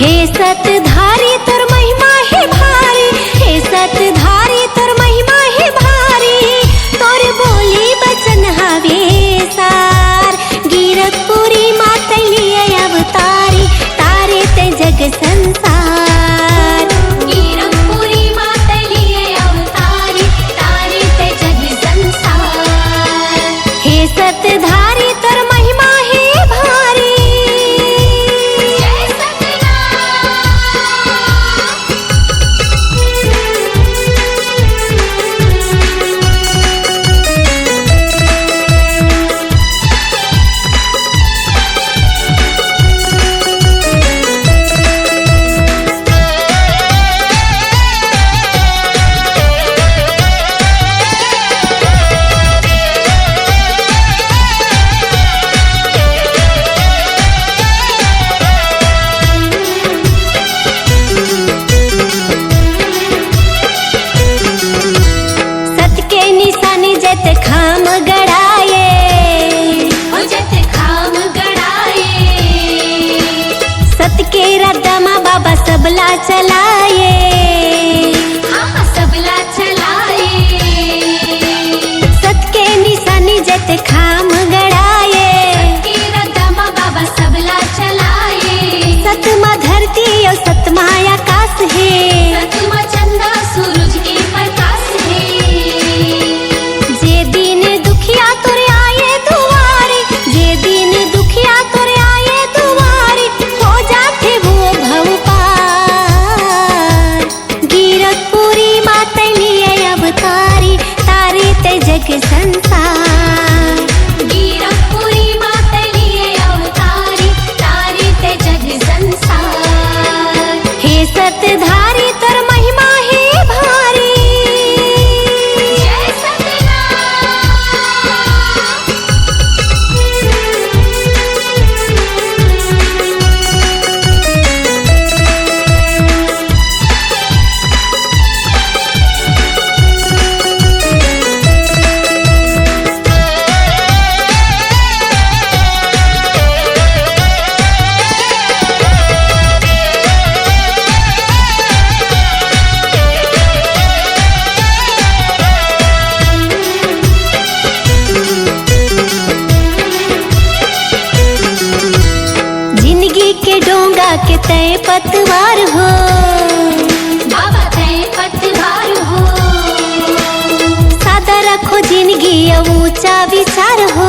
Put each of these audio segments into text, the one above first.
हे सतधारी तोर महिमा है भारी, हे सतधारी तोर महिमा है भारी, तोर बोली बचन हवे सार। गिरधपुरी माता लिए अवतारी, तारे ते जग संसार। गिरधपुरी माता लिए अवतारी, तारे ते जग संसार। हे सतधारी तोर महिमा है भारी। जत खाम गड़ाए, ओ जत खाम गड़ाए, सत के रदमा बाबा सबला चलाए, हाँ सबला चलाए। सत के निशानी जत खाम गड़ाए, सत के रदमा बाबा सबला चलाए। सतमा धरती और सतमा आकाश है, सतमा चंदा सूरज के प्रकाश है। जे दिन दुखिया तोरे आए दुआरे, जे दिन दुखिया तोरे आए दुआरे, हो जाते वो भव पार। गिरधपुरी माता लिए अवतारी, तारे ते जग संसार। गिरधपुरी माता लिए अवतारी, तारे ते जग संसार। हे सतधारी तोर महिमा है भारी। के डोंगा के तय पतवार हो, बाबा तय पतवार हो। सादा रखो जिंदगी ऊंचा विचार हो,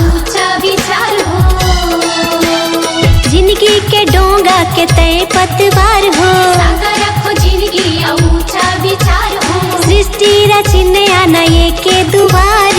ऊंचा विचार हो। जिंदगी के डोंगा के तय पतवार हो, सादा रखो जिंदगी ऊंचा विचार हो। सृष्टि रचने आना ये के दुआर